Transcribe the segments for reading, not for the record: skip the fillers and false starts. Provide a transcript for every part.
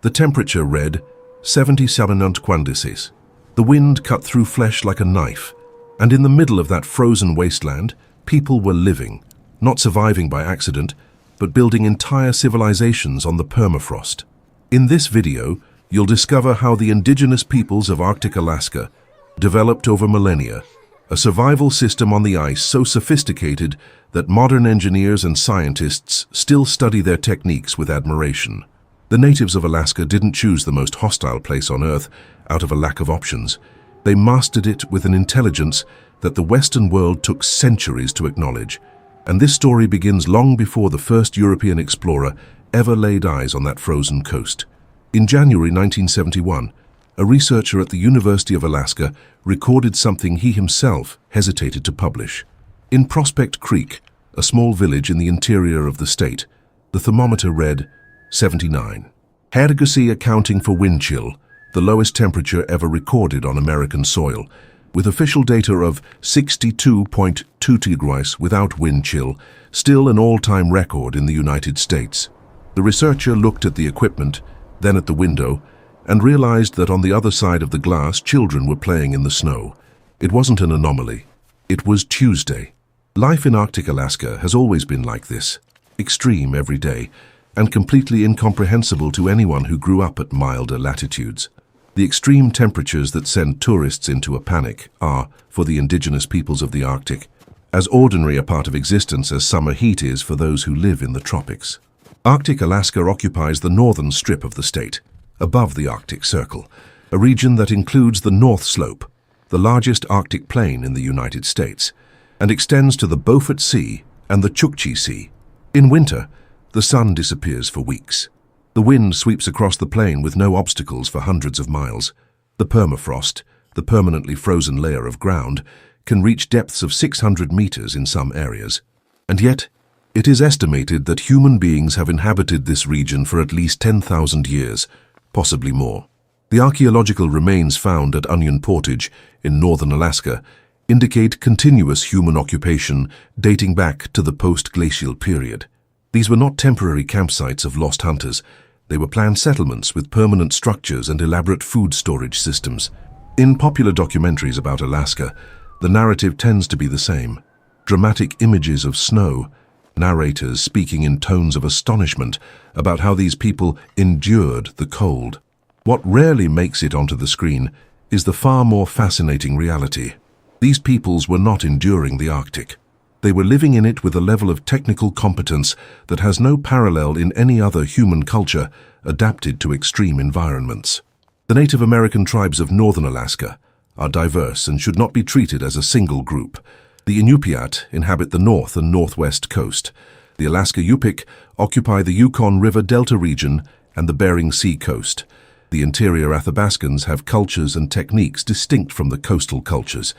The temperature read 77°. The wind cut through flesh like a knife, and in the middle of that frozen wasteland, people were living, not surviving by accident, but building entire civilizations on the permafrost. In this video, you'll discover how the indigenous peoples of Arctic Alaska developed over millennia, a survival system on the ice so sophisticated that modern engineers and scientists still study their techniques with admiration. The natives of Alaska didn't choose the most hostile place on Earth out of a lack of options. They mastered it with an intelligence that the Western world took centuries to acknowledge. And this story begins long before the first European explorer ever laid eyes on that frozen coast. In January 1971, a researcher at the University of Alaska recorded something he himself hesitated to publish. In Prospect Creek, a small village in the interior of the state, the thermometer read 79. Hergesi accounting for wind chill, the lowest temperature ever recorded on American soil, with official data of 62.2 degrees without wind chill, still an all-time record in the United States. The researcher looked at the equipment, then at the window, and realized that on the other side of the glass children were playing in the snow. It wasn't an anomaly. It was Tuesday. Life in Arctic Alaska has always been like this, extreme every day, and completely incomprehensible to anyone who grew up at milder latitudes. The extreme temperatures that send tourists into a panic are, for the indigenous peoples of the Arctic, as ordinary a part of existence as summer heat is for those who live in the tropics. Arctic Alaska occupies the northern strip of the state, above the Arctic Circle, a region that includes the North Slope, the largest Arctic plain in the United States, and extends to the Beaufort Sea and the Chukchi Sea. In winter, the sun disappears for weeks. The wind sweeps across the plain with no obstacles for hundreds of miles. The permafrost, the permanently frozen layer of ground, can reach depths of 600 meters in some areas. And yet, it is estimated that human beings have inhabited this region for at least 10,000 years, possibly more. The archaeological remains found at Onion Portage in northern Alaska indicate continuous human occupation dating back to the post-glacial period. These were not temporary campsites of lost hunters. They were planned settlements with permanent structures and elaborate food storage systems. In popular documentaries about Alaska, the narrative tends to be the same. Dramatic images of snow, narrators speaking in tones of astonishment about how these people endured the cold. What rarely makes it onto the screen is the far more fascinating reality. These peoples were not enduring the Arctic. They were living in it with a level of technical competence that has no parallel in any other human culture adapted to extreme environments. The Native American tribes of northern Alaska are diverse and should not be treated as a single group. The Inuit inhabit the north and northwest coast. The Alaska Yupik occupy the Yukon River Delta region and the Bering Sea coast. The interior Athabascans have cultures and techniques distinct from the coastal cultures.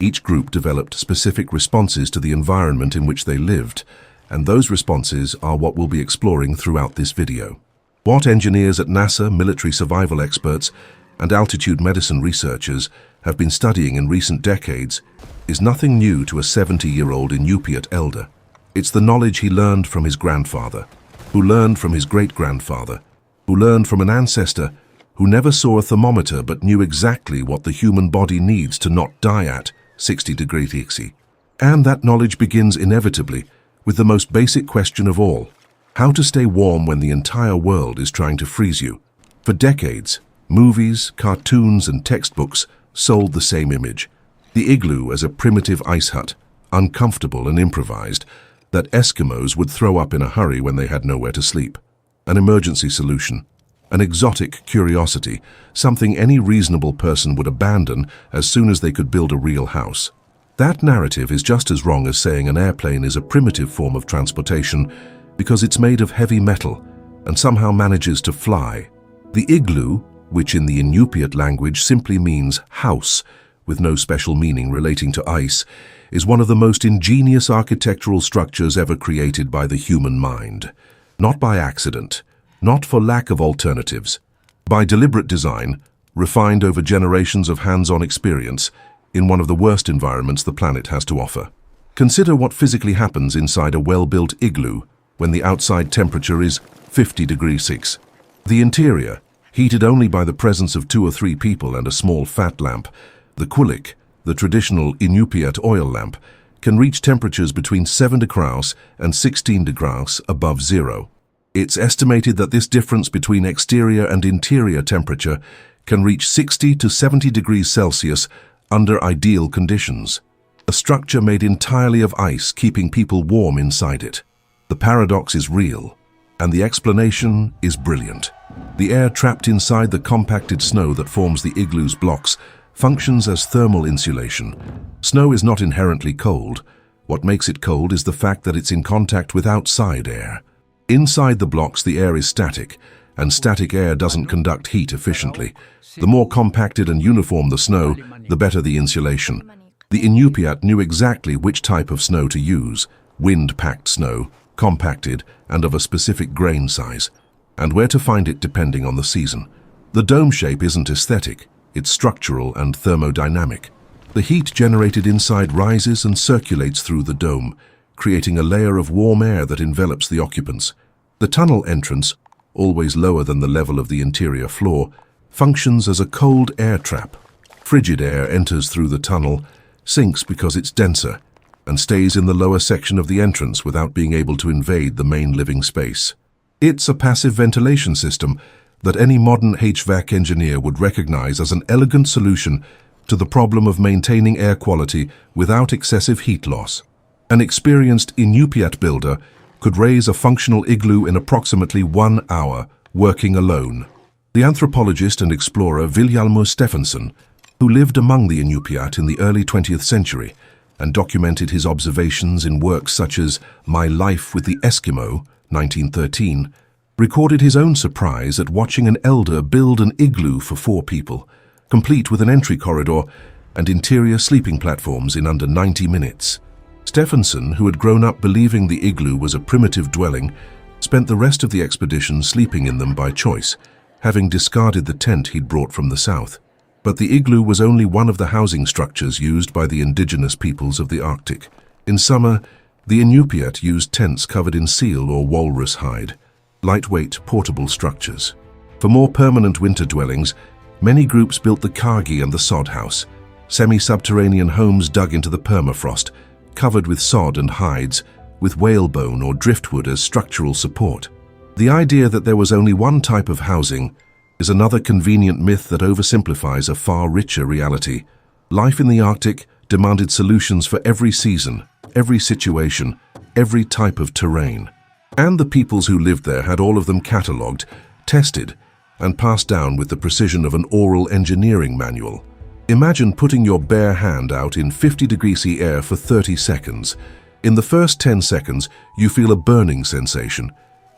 Each group developed specific responses to the environment in which they lived, and those responses are what we'll be exploring throughout this video. What engineers at NASA, military survival experts, and altitude medicine researchers have been studying in recent decades is nothing new to a 70-year-old Inupiat elder. It's the knowledge he learned from his grandfather, who learned from his great-grandfather, who learned from an ancestor who never saw a thermometer but knew exactly what the human body needs to not die at 60 degrees Celsius. And that knowledge begins inevitably with the most basic question of all: how to stay warm when the entire world is trying to freeze you. For decades, movies, cartoons, and textbooks sold the same image: the igloo as a primitive ice hut, uncomfortable and improvised, that Eskimos would throw up in a hurry when they had nowhere to sleep. An emergency solution, an exotic curiosity, something any reasonable person would abandon as soon as they could build a real house. That narrative is just as wrong as saying an airplane is a primitive form of transportation because it's made of heavy metal and somehow manages to fly. The igloo, which in the Inupiat language simply means house, with no special meaning relating to ice, is one of the most ingenious architectural structures ever created by the human mind. Not by accident, not for lack of alternatives. By deliberate design, refined over generations of hands-on experience, in one of the worst environments the planet has to offer. Consider what physically happens inside a well-built igloo when the outside temperature is 50 degrees Celsius. The interior, Heated only by the presence of 2 or 3 people and a small fat lamp, the quillik, the traditional Inuit oil lamp, can reach temperatures between 7 degrees and 16 degrees above zero. It's estimated that this difference between exterior and interior temperature can reach 60 to 70 degrees Celsius under ideal conditions. A structure made entirely of ice, keeping people warm inside it. The paradox is real, and the explanation is brilliant. The air trapped inside the compacted snow that forms the igloo's blocks functions as thermal insulation. Snow is not inherently cold. What makes it cold is the fact that it's in contact with outside air. Inside the blocks, the air is static, and static air doesn't conduct heat efficiently. The more compacted and uniform the snow, the better the insulation. The Inuit knew exactly which type of snow to use: wind-packed snow, compacted, and of a specific grain size, and where to find it depending on the season. The dome shape isn't aesthetic, it's structural and thermodynamic. The heat generated inside rises and circulates through the dome, creating a layer of warm air that envelops the occupants. The tunnel entrance, always lower than the level of the interior floor, functions as a cold air trap. Frigid air enters through the tunnel, sinks because it's denser, and stays in the lower section of the entrance without being able to invade the main living space. It's a passive ventilation system that any modern HVAC engineer would recognize as an elegant solution to the problem of maintaining air quality without excessive heat loss. An experienced Inuit builder could raise a functional igloo in approximately 1 hour, working alone. The anthropologist and explorer Vilhjalmur Stefansson, who lived among the Inuit in the early 20th century and documented his observations in works such as My Life with the Eskimo, 1913, recorded his own surprise at watching an elder build an igloo for 4 people, complete with an entry corridor and interior sleeping platforms in under 90 minutes. Stefansson, who had grown up believing the igloo was a primitive dwelling, spent the rest of the expedition sleeping in them by choice, having discarded the tent he'd brought from the south. But the igloo was only one of the housing structures used by the indigenous peoples of the Arctic. In summer, the Inuit used tents covered in seal or walrus hide, lightweight, portable structures. For more permanent winter dwellings, many groups built the kargi and the sod house, semi-subterranean homes dug into the permafrost, covered with sod and hides, with whalebone or driftwood as structural support. The idea that there was only one type of housing is another convenient myth that oversimplifies a far richer reality. Life in the Arctic demanded solutions for every season, every situation, every type of terrain. And the peoples who lived there had all of them catalogued, tested, and passed down with the precision of an oral engineering manual. Imagine putting your bare hand out in 50-degree C air for 30 seconds. In the first 10 seconds, you feel a burning sensation.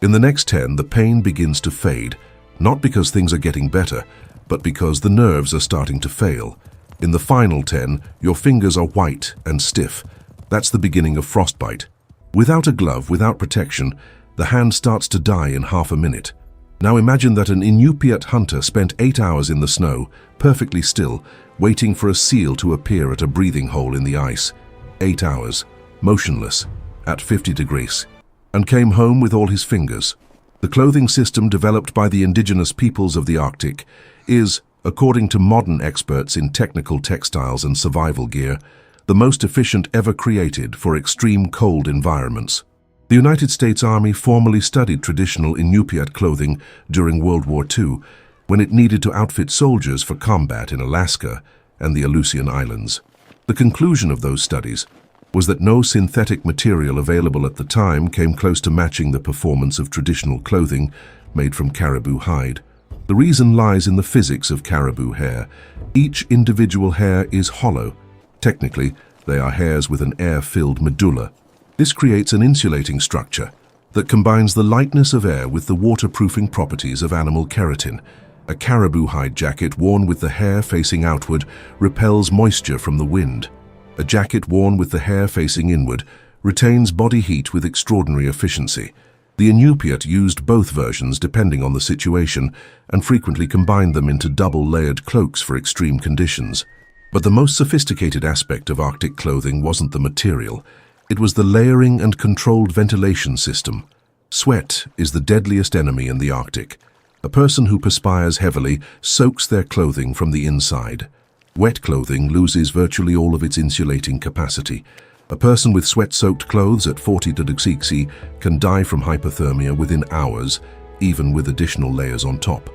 In the next 10, the pain begins to fade, not because things are getting better, but because the nerves are starting to fail. In the final 10, your fingers are white and stiff. That's the beginning of frostbite. Without a glove, without protection, the hand starts to die in half a minute. Now imagine that an Inuit hunter spent 8 hours in the snow, perfectly still, waiting for a seal to appear at a breathing hole in the ice. 8 hours, motionless, at 50 degrees, and came home with all his fingers. The clothing system developed by the indigenous peoples of the Arctic is, according to modern experts in technical textiles and survival gear, the most efficient ever created for extreme cold environments. The United States Army formally studied traditional Inuit clothing during World War II, when it needed to outfit soldiers for combat in Alaska and the Aleutian Islands. The conclusion of those studies was that no synthetic material available at the time came close to matching the performance of traditional clothing made from caribou hide. The reason lies in the physics of caribou hair. Each individual hair is hollow. Technically, they are hairs with an air-filled medulla. This creates an insulating structure that combines the lightness of air with the waterproofing properties of animal keratin. A caribou hide jacket worn with the hair facing outward repels moisture from the wind. A jacket worn with the hair facing inward retains body heat with extraordinary efficiency. The Inuit used both versions depending on the situation and frequently combined them into double-layered cloaks for extreme conditions. But the most sophisticated aspect of Arctic clothing wasn't the material. It was the layering and controlled ventilation system. Sweat is the deadliest enemy in the Arctic. A person who perspires heavily soaks their clothing from the inside. Wet clothing loses virtually all of its insulating capacity. A person with sweat-soaked clothes at 40 degrees C can die from hypothermia within hours, even with additional layers on top.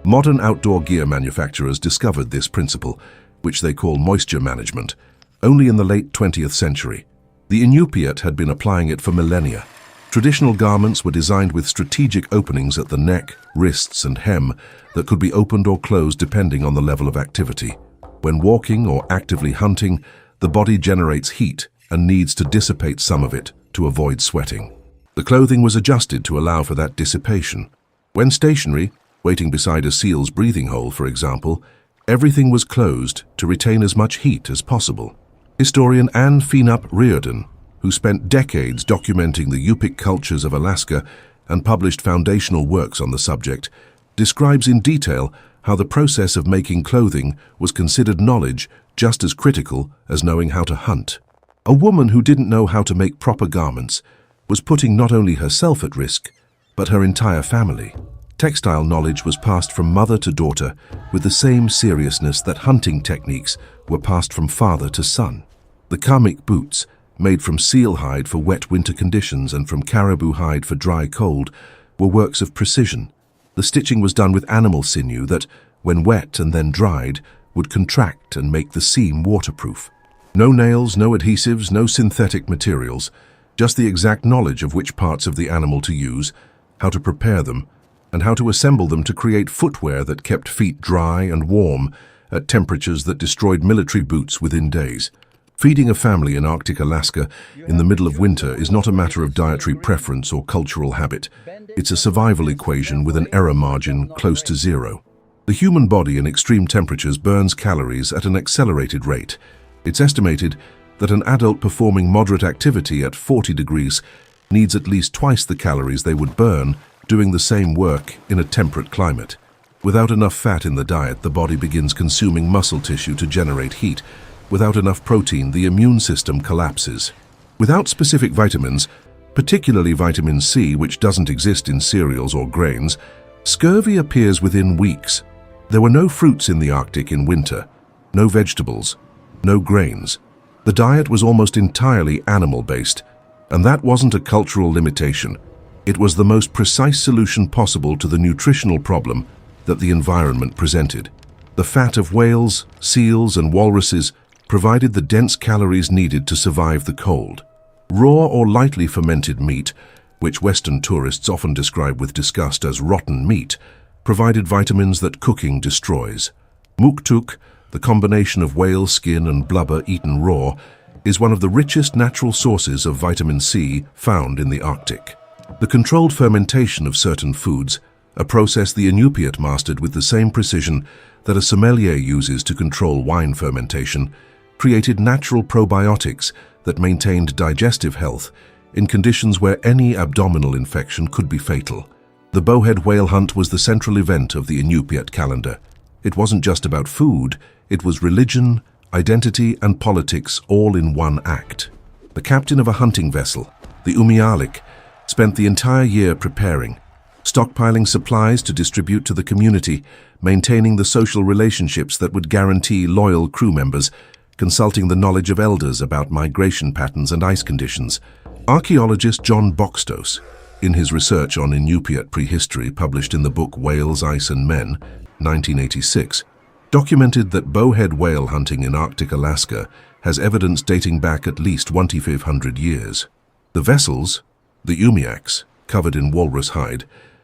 Modern outdoor gear manufacturers discovered this principle, which they call moisture management, only in the late 20th century. The Inuit had been applying it for millennia. Traditional garments were designed with strategic openings at the neck, wrists, and hem that could be opened or closed depending on the level of activity. When walking or actively hunting, the body generates heat and needs to dissipate some of it to avoid sweating. The clothing was adjusted to allow for that dissipation. When stationary, waiting beside a seal's breathing hole, for example, everything was closed to retain as much heat as possible. Historian Anne Feenup Reardon, who spent decades documenting the Yupik cultures of Alaska and published foundational works on the subject, describes in detail how the process of making clothing was considered knowledge just as critical as knowing how to hunt. A woman who didn't know how to make proper garments was putting not only herself at risk, but her entire family. Textile knowledge was passed from mother to daughter with the same seriousness that hunting techniques were passed from father to son. The kamik boots, made from seal hide for wet winter conditions and from caribou hide for dry cold, were works of precision. The stitching was done with animal sinew that, when wet and then dried, would contract and make the seam waterproof. No nails, no adhesives, no synthetic materials, just the exact knowledge of which parts of the animal to use, how to prepare them, and how to assemble them to create footwear that kept feet dry and warm at temperatures that destroyed military boots within days. Feeding a family in Arctic Alaska in the middle of winter is not a matter of dietary preference or cultural habit. It's a survival equation with an error margin close to zero. The human body in extreme temperatures burns calories at an accelerated rate. It's estimated that an adult performing moderate activity at 40 degrees needs at least twice the calories they would burn doing the same work in a temperate climate. Without enough fat in the diet, the body begins consuming muscle tissue to generate heat. Without enough protein, the immune system collapses. Without specific vitamins, particularly vitamin C, which doesn't exist in cereals or grains, scurvy appears within weeks. There were no fruits in the Arctic in winter, no vegetables, no grains. The diet was almost entirely animal-based, and that wasn't a cultural limitation. It was the most precise solution possible to the nutritional problem that the environment presented. The fat of whales, seals, and walruses provided the dense calories needed to survive the cold. Raw or lightly fermented meat, which Western tourists often describe with disgust as rotten meat, provided vitamins that cooking destroys. Muktuk, the combination of whale skin and blubber eaten raw, is one of the richest natural sources of vitamin C found in the Arctic. The controlled fermentation of certain foods, a process the Inuit mastered with the same precision that a sommelier uses to control wine fermentation, created natural probiotics that maintained digestive health in conditions where any abdominal infection could be fatal. The bowhead whale hunt was the central event of the Inuit calendar. It wasn't just about food, it was religion, identity, and politics all in one act. The captain of a hunting vessel, the Umialik, spent the entire year preparing, stockpiling supplies to distribute to the community, maintaining the social relationships that would guarantee loyal crew members, consulting the knowledge of elders about migration patterns and ice conditions. Archaeologist John Boxtos, in his research on Inuit prehistory published in the book Whales, Ice and Men, 1986, documented that bowhead whale hunting in Arctic Alaska has evidence dating back at least 2,500 years. The vessels, the umiaks, covered in walrus hide,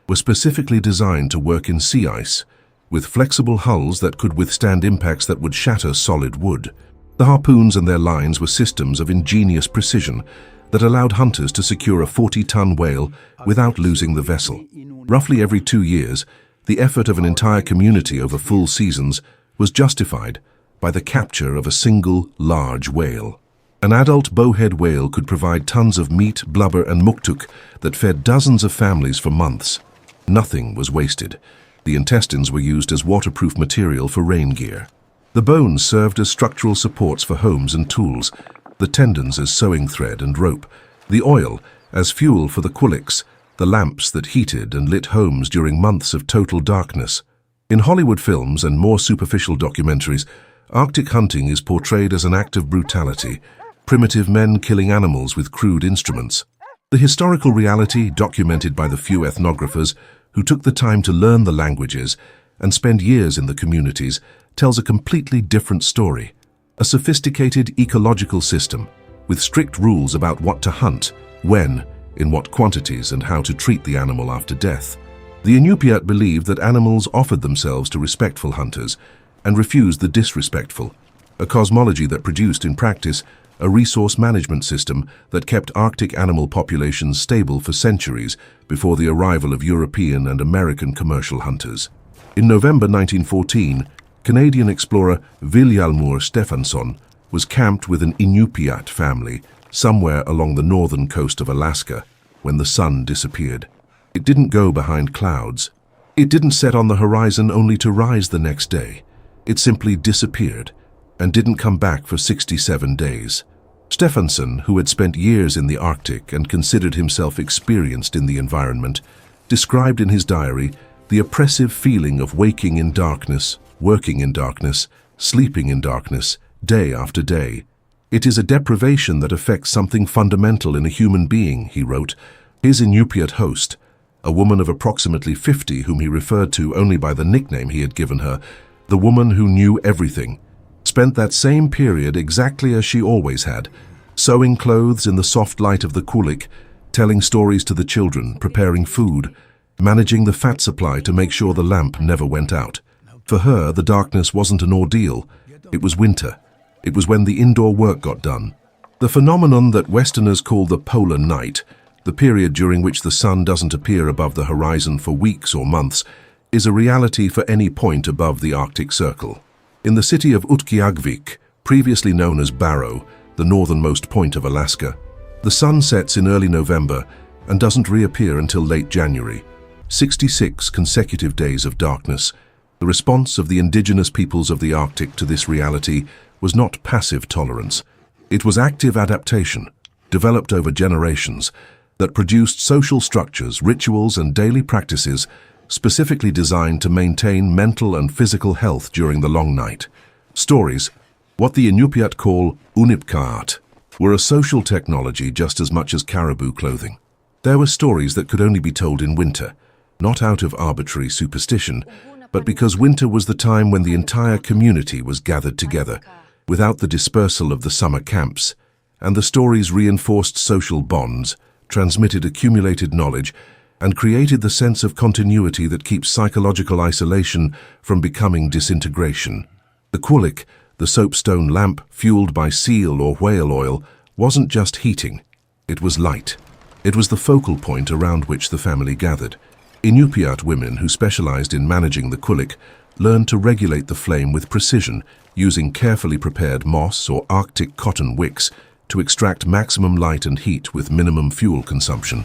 were specifically designed to work in sea ice, with flexible hulls that could withstand impacts that would shatter solid wood. The harpoons and their lines were systems of ingenious precision that allowed hunters to secure a 40-ton whale without losing the vessel. Roughly every 2 years, the effort of an entire community over full seasons was justified by the capture of a single large whale. An adult bowhead whale could provide tons of meat, blubber, and muktuk that fed dozens of families for months. Nothing was wasted. The intestines were used as waterproof material for rain gear. The bones served as structural supports for homes and tools, the tendons as sewing thread and rope, the oil as fuel for the quillics, the lamps that heated and lit homes during months of total darkness. In Hollywood films and more superficial documentaries, Arctic hunting is portrayed as an act of brutality, primitive men killing animals with crude instruments. The historical reality, documented by the few ethnographers who took the time to learn the languages and spend years in the communities, tells a completely different story. A sophisticated ecological system, with strict rules about what to hunt, when, in what quantities, and how to treat the animal after death. The Inupiat believed that animals offered themselves to respectful hunters and refused the disrespectful, a cosmology that produced in practice a resource management system that kept Arctic animal populations stable for centuries before the arrival of European and American commercial hunters. In November 1914, Canadian explorer Vilhjalmur Stefansson was camped with an Inupiat family somewhere along the northern coast of Alaska when the sun disappeared. It didn't go behind clouds. It didn't set on the horizon only to rise the next day. It simply disappeared and didn't come back for 67 days. Stefansson, who had spent years in the Arctic and considered himself experienced in the environment, described in his diary the oppressive feeling of waking in darkness, working in darkness, sleeping in darkness, day after day. It is a deprivation that affects something fundamental in a human being, he wrote. His Inupiat host, a woman of approximately 50 whom he referred to only by the nickname he had given her, the woman who knew everything, spent that same period exactly as she always had, sewing clothes in the soft light of the kulik, telling stories to the children, preparing food, managing the fat supply to make sure the lamp never went out. For her, the darkness wasn't an ordeal. It was winter. It was when the indoor work got done. The phenomenon that Westerners call the polar night, the period during which the sun doesn't appear above the horizon for weeks or months, is a reality for any point above the Arctic Circle. In the city of Utqiagvik, previously known as Barrow, the northernmost point of Alaska, the sun sets in early November and doesn't reappear until late January. 66 consecutive days of darkness. The response of the indigenous peoples of the Arctic to this reality was not passive tolerance. It was active adaptation, developed over generations, that produced social structures, rituals, and daily practices specifically designed to maintain mental and physical health during the long night. Stories, what the Inupiat call unipkaat, were a social technology just as much as caribou clothing. There were stories that could only be told in winter, not out of arbitrary superstition, but because winter was the time when the entire community was gathered together, without the dispersal of the summer camps, and the stories reinforced social bonds, transmitted accumulated knowledge, and created the sense of continuity that keeps psychological isolation from becoming disintegration. The kulik, the soapstone lamp fueled by seal or whale oil, wasn't just heating. It was light. It was the focal point around which the family gathered. Inupiat women who specialized in managing the kulik learned to regulate the flame with precision, using carefully prepared moss or Arctic cotton wicks to extract maximum light and heat with minimum fuel consumption.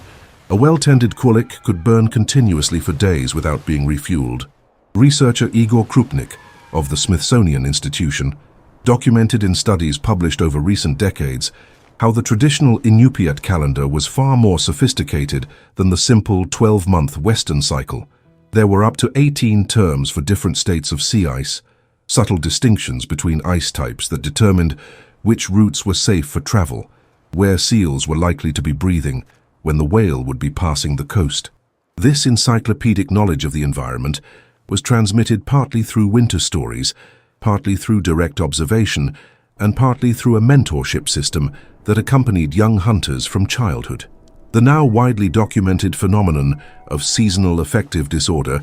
A well-tended kulik could burn continuously for days without being refueled. Researcher Igor Krupnik of the Smithsonian Institution documented in studies published over recent decades how the traditional Inupiat calendar was far more sophisticated than the simple 12-month Western cycle. There were up to 18 terms for different states of sea ice, subtle distinctions between ice types that determined which routes were safe for travel, where seals were likely to be breathing, when the whale would be passing the coast. This encyclopedic knowledge of the environment was transmitted partly through winter stories, partly through direct observation, and partly through a mentorship system that accompanied young hunters from childhood. The now widely documented phenomenon of seasonal affective disorder,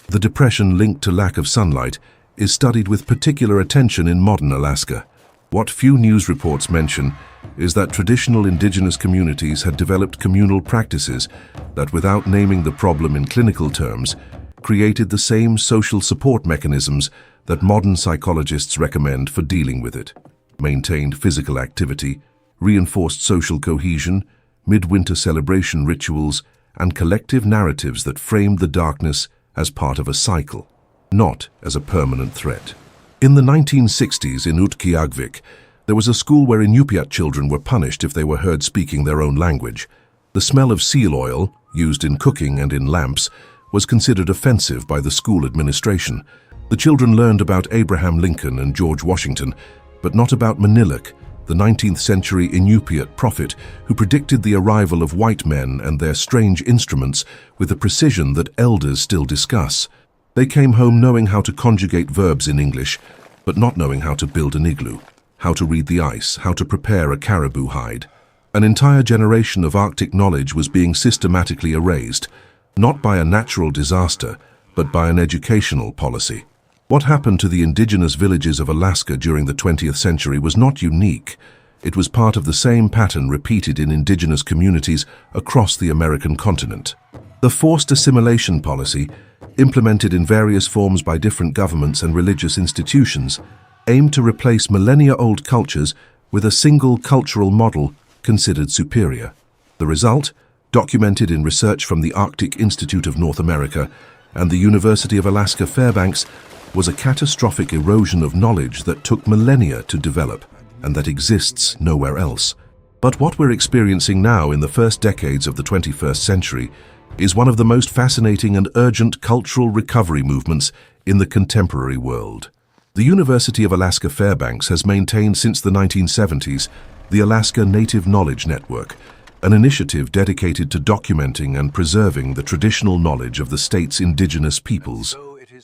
the depression linked to lack of sunlight, is studied with particular attention in modern Alaska. What few news reports mention is that traditional indigenous communities had developed communal practices that, without naming the problem in clinical terms, created the same social support mechanisms that modern psychologists recommend for dealing with it. Maintained physical activity, reinforced social cohesion, midwinter celebration rituals, and collective narratives that framed the darkness as part of a cycle, not as a permanent threat. In the 1960s in Utqiagvik, there was a school where Inupiat children were punished if they were heard speaking their own language. The smell of seal oil, used in cooking and in lamps, was considered offensive by the school administration. The children learned about Abraham Lincoln and George Washington, but not about Maniluk, the 19th century Inuit prophet who predicted the arrival of white men and their strange instruments with a precision that elders still discuss. They came home knowing how to conjugate verbs in English, but not knowing how to build an igloo, how to read the ice, how to prepare a caribou hide. An entire generation of Arctic knowledge was being systematically erased, not by a natural disaster, but by an educational policy. What happened to the indigenous villages of Alaska during the 20th century was not unique. It was part of the same pattern repeated in indigenous communities across the American continent. The forced assimilation policy, implemented in various forms by different governments and religious institutions, aimed to replace millennia-old cultures with a single cultural model considered superior. The result, documented in research from the Arctic Institute of North America and the University of Alaska Fairbanks, was a catastrophic erosion of knowledge that took millennia to develop and that exists nowhere else. But what we're experiencing now in the first decades of the 21st century is one of the most fascinating and urgent cultural recovery movements in the contemporary world. The University of Alaska Fairbanks has maintained since the 1970s the Alaska Native Knowledge Network, an initiative dedicated to documenting and preserving the traditional knowledge of the state's indigenous peoples.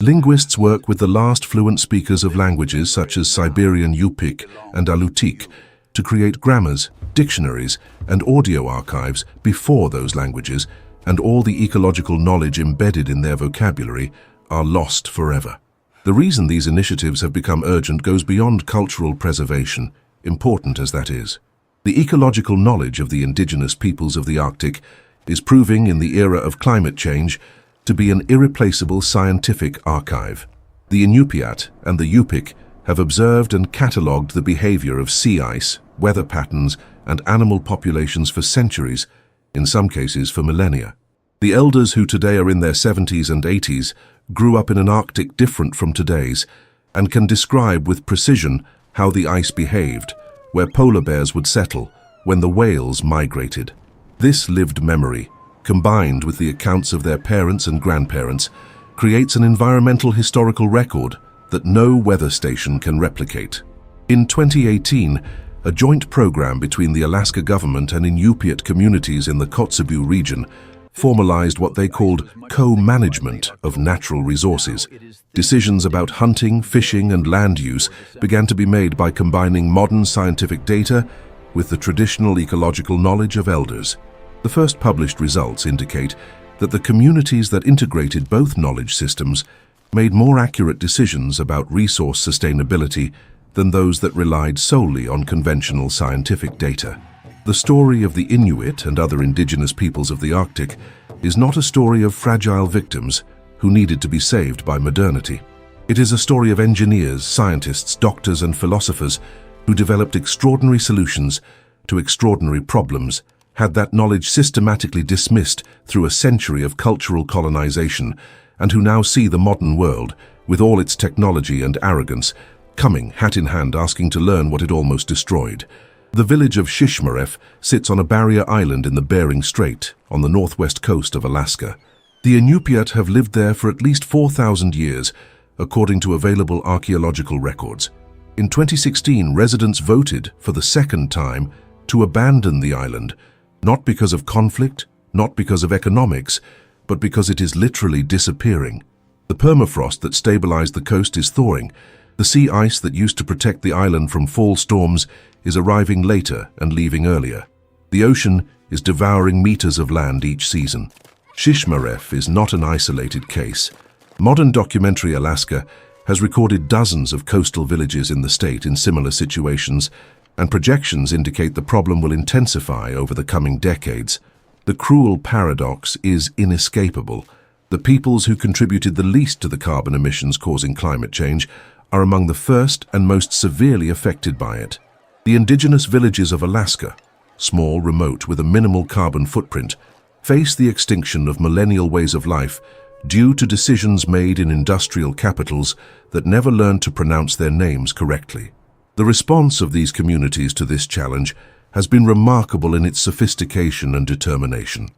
Linguists work with the last fluent speakers of languages such as Siberian Yupik and Alutiiq to create grammars, dictionaries, and audio archives before those languages and all the ecological knowledge embedded in their vocabulary are lost forever. The reason these initiatives have become urgent goes beyond cultural preservation, important as that is. The ecological knowledge of the indigenous peoples of the Arctic is proving in the era of climate change to be an irreplaceable scientific archive. The Inupiat and the Yupik have observed and catalogued the behavior of sea ice, weather patterns, and animal populations for centuries, in some cases for millennia. The elders who today are in their 70s and 80s grew up in an Arctic different from today's and can describe with precision how the ice behaved, where polar bears would settle, when the whales migrated. This lived memory, combined with the accounts of their parents and grandparents, creates an environmental historical record that no weather station can replicate. In 2018, a joint program between the Alaska government and Inupiat communities in the Kotzebue region formalized what they called co-management of natural resources. Decisions about hunting, fishing, and land use began to be made by combining modern scientific data with the traditional ecological knowledge of elders. The first published results indicate that the communities that integrated both knowledge systems made more accurate decisions about resource sustainability than those that relied solely on conventional scientific data. The story of the Inuit and other indigenous peoples of the Arctic is not a story of fragile victims who needed to be saved by modernity. It is a story of engineers, scientists, doctors, and philosophers who developed extraordinary solutions to extraordinary problems, had that knowledge systematically dismissed through a century of cultural colonization, and who now see the modern world, with all its technology and arrogance, coming hat in hand asking to learn what it almost destroyed. The village of Shishmaref sits on a barrier island in the Bering Strait, on the northwest coast of Alaska. The Inupiat have lived there for at least 4,000 years, according to available archaeological records. In 2016, residents voted for the second time to abandon the island, not because of conflict, not because of economics, but because it is literally disappearing. The permafrost that stabilized the coast is thawing. The sea ice that used to protect the island from fall storms is arriving later and leaving earlier. The ocean is devouring meters of land each season. Shishmaref is not an isolated case. Modern documentary Alaska has recorded dozens of coastal villages in the state in similar situations, and projections indicate the problem will intensify over the coming decades. The cruel paradox is inescapable. The peoples who contributed the least to the carbon emissions causing climate change are among the first and most severely affected by it. The indigenous villages of Alaska, small, remote, with a minimal carbon footprint, face the extinction of millennial ways of life due to decisions made in industrial capitals that never learned to pronounce their names correctly. The response of these communities to this challenge has been remarkable in its sophistication and determination.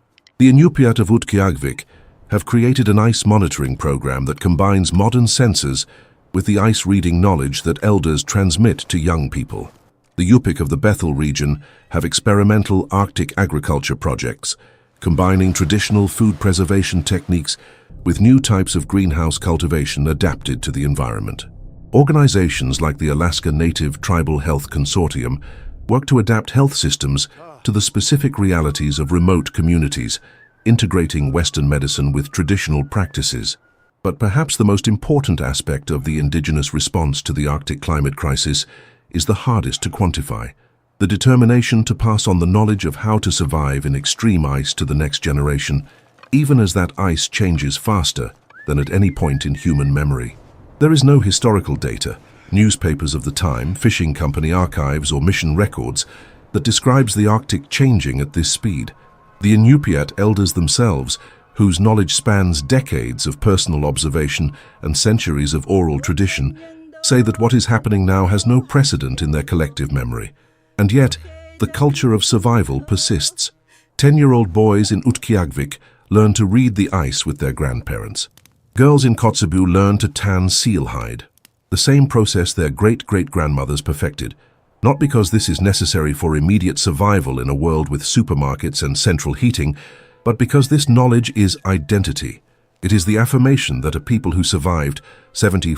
The Inuit of Utqiagvik have created an ice monitoring program that combines modern sensors with the ice reading knowledge that elders transmit to young people. The Yupik of the Bethel region have experimental Arctic agriculture projects, combining traditional food preservation techniques with new types of greenhouse cultivation adapted to the environment. Organizations like the Alaska Native Tribal Health Consortium work to adapt health systems to the specific realities of remote communities, integrating Western medicine with traditional practices. But perhaps the most important aspect of the Indigenous response to the Arctic climate crisis is the hardest to quantify: the determination to pass on the knowledge of how to survive in extreme ice to the next generation, even as that ice changes faster than at any point in human memory. There is no historical data, newspapers of the time, fishing company archives, or mission records that describes the Arctic changing at this speed. The Inupiat elders themselves, whose knowledge spans decades of personal observation and centuries of oral tradition, say that what is happening now has no precedent in their collective memory. And yet, the culture of survival persists. 10-year-old boys in Utqiagvik learn to read the ice with their grandparents. Girls in Kotzebue learn to tan seal hide, the same process their great-great-grandmothers perfected, not because this is necessary for immediate survival in a world with supermarkets and central heating, but because this knowledge is identity. It is the affirmation that a people who survived 70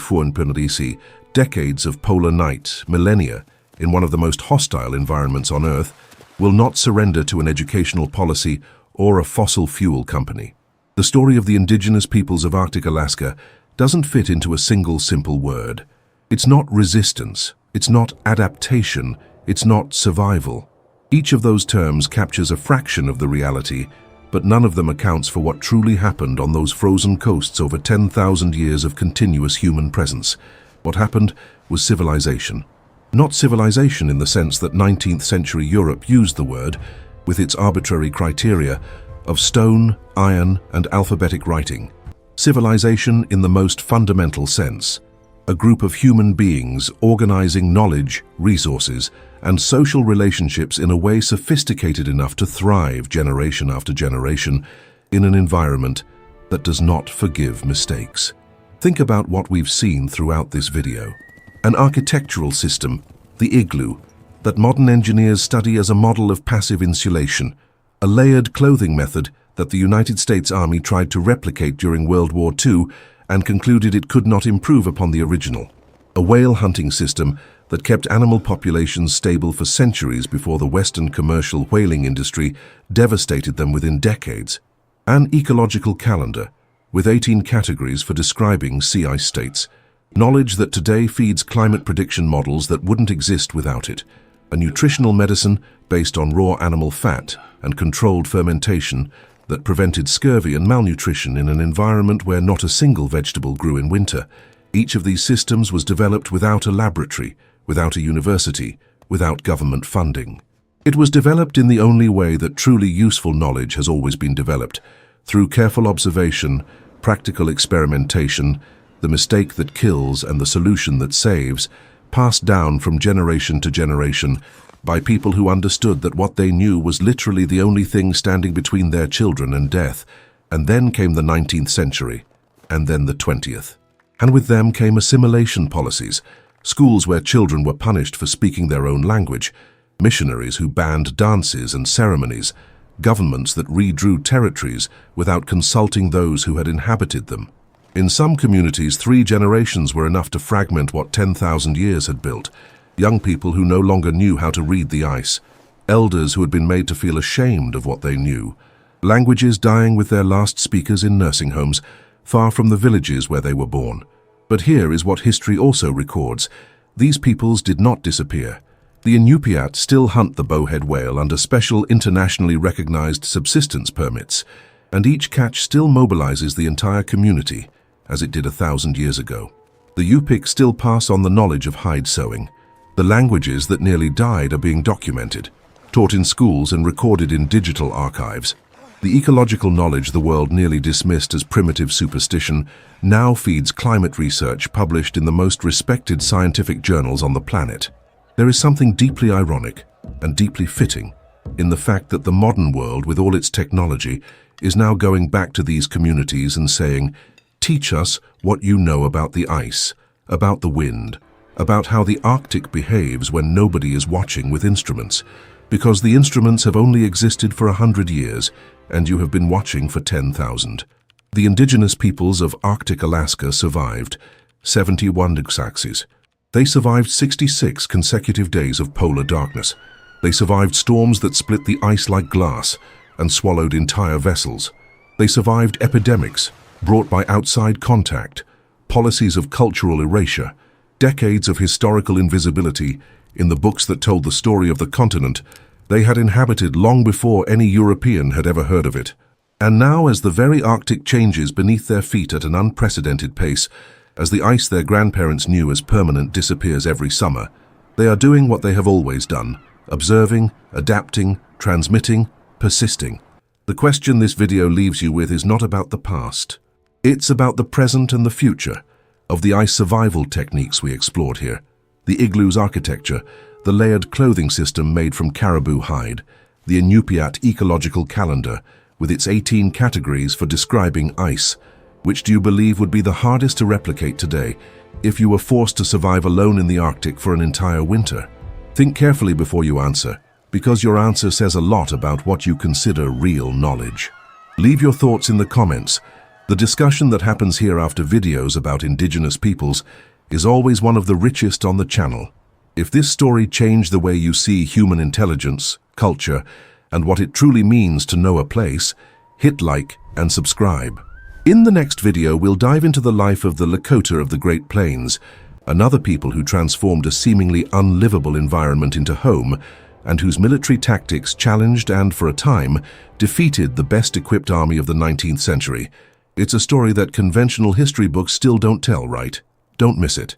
decades of polar night, millennia, in one of the most hostile environments on Earth, will not surrender to an educational policy or a fossil fuel company. The story of the indigenous peoples of Arctic Alaska doesn't fit into a single simple word. It's not resistance, it's not adaptation, it's not survival. Each of those terms captures a fraction of the reality, but none of them accounts for what truly happened on those frozen coasts over 10,000 years of continuous human presence. What happened was civilization. Not civilization in the sense that 19th century Europe used the word, with its arbitrary criteria of stone, iron, and alphabetic writing. Civilization in the most fundamental sense. A group of human beings organizing knowledge, resources, and social relationships in a way sophisticated enough to thrive generation after generation in an environment that does not forgive mistakes. Think about what we've seen throughout this video. An architectural system, the igloo, that modern engineers study as a model of passive insulation, a layered clothing method that the United States Army tried to replicate during World War II and concluded it could not improve upon the original. A whale hunting system that kept animal populations stable for centuries before the Western commercial whaling industry devastated them within decades. An ecological calendar with 18 categories for describing sea ice states. Knowledge that today feeds climate prediction models that wouldn't exist without it. A nutritional medicine based on raw animal fat and controlled fermentation that prevented scurvy and malnutrition in an environment where not a single vegetable grew in winter. Each of these systems was developed without a laboratory, without a university, without government funding. It was developed in the only way that truly useful knowledge has always been developed, through careful observation, practical experimentation, the mistake that kills and the solution that saves, passed down from generation to generation by people who understood that what they knew was literally the only thing standing between their children and death. And then came the 19th century, and then the 20th. And with them came assimilation policies, schools where children were punished for speaking their own language, missionaries who banned dances and ceremonies, governments that redrew territories without consulting those who had inhabited them. In some communities, 3 generations were enough to fragment what 10,000 years had built. Young people who no longer knew how to read the ice. Elders who had been made to feel ashamed of what they knew. Languages dying with their last speakers in nursing homes, far from the villages where they were born. But here is what history also records. These peoples did not disappear. The Inupiat still hunt the bowhead whale under special internationally recognized subsistence permits, and each catch still mobilizes the entire community, as it did 1,000 years ago. The Yupik still pass on the knowledge of hide sewing. The languages that nearly died are being documented, taught in schools and recorded in digital archives. The ecological knowledge the world nearly dismissed as primitive superstition now feeds climate research published in the most respected scientific journals on the planet. There is something deeply ironic and deeply fitting in the fact that the modern world, with all its technology, is now going back to these communities and saying, "Teach us what you know about the ice, about the wind, about how the Arctic behaves when nobody is watching with instruments, because the instruments have only existed for 100 years, and you have been watching for 10,000. The indigenous peoples of Arctic Alaska survived 71 Dexaxes. They survived 66 consecutive days of polar darkness. They survived storms that split the ice like glass and swallowed entire vessels. They survived epidemics brought by outside contact, policies of cultural erasure, decades of historical invisibility in the books that told the story of the continent they had inhabited long before any European had ever heard of it. And now, as the very Arctic changes beneath their feet at an unprecedented pace, as the ice their grandparents knew as permanent disappears every summer, they are doing what they have always done, observing, adapting, transmitting, persisting. The question this video leaves you with is not about the past. It's about the present and the future of the ice survival techniques we explored here. The igloo's architecture, the layered clothing system made from caribou hide, the Inuit ecological calendar with its 18 categories for describing ice. Which do you believe would be the hardest to replicate today if you were forced to survive alone in the Arctic for an entire winter? Think carefully before you answer, because your answer says a lot about what you consider real knowledge. Leave your thoughts in the comments. The discussion that happens here after videos about indigenous peoples is always one of the richest on the channel. If this story changed the way you see human intelligence, culture, and what it truly means to know a place, hit like and subscribe. In the next video, we'll dive into the life of the Lakota of the Great Plains, another people who transformed a seemingly unlivable environment into home, and whose military tactics challenged and, for a time, defeated the best-equipped army of the 19th century. It's a story that conventional history books still don't tell, right? Don't miss it.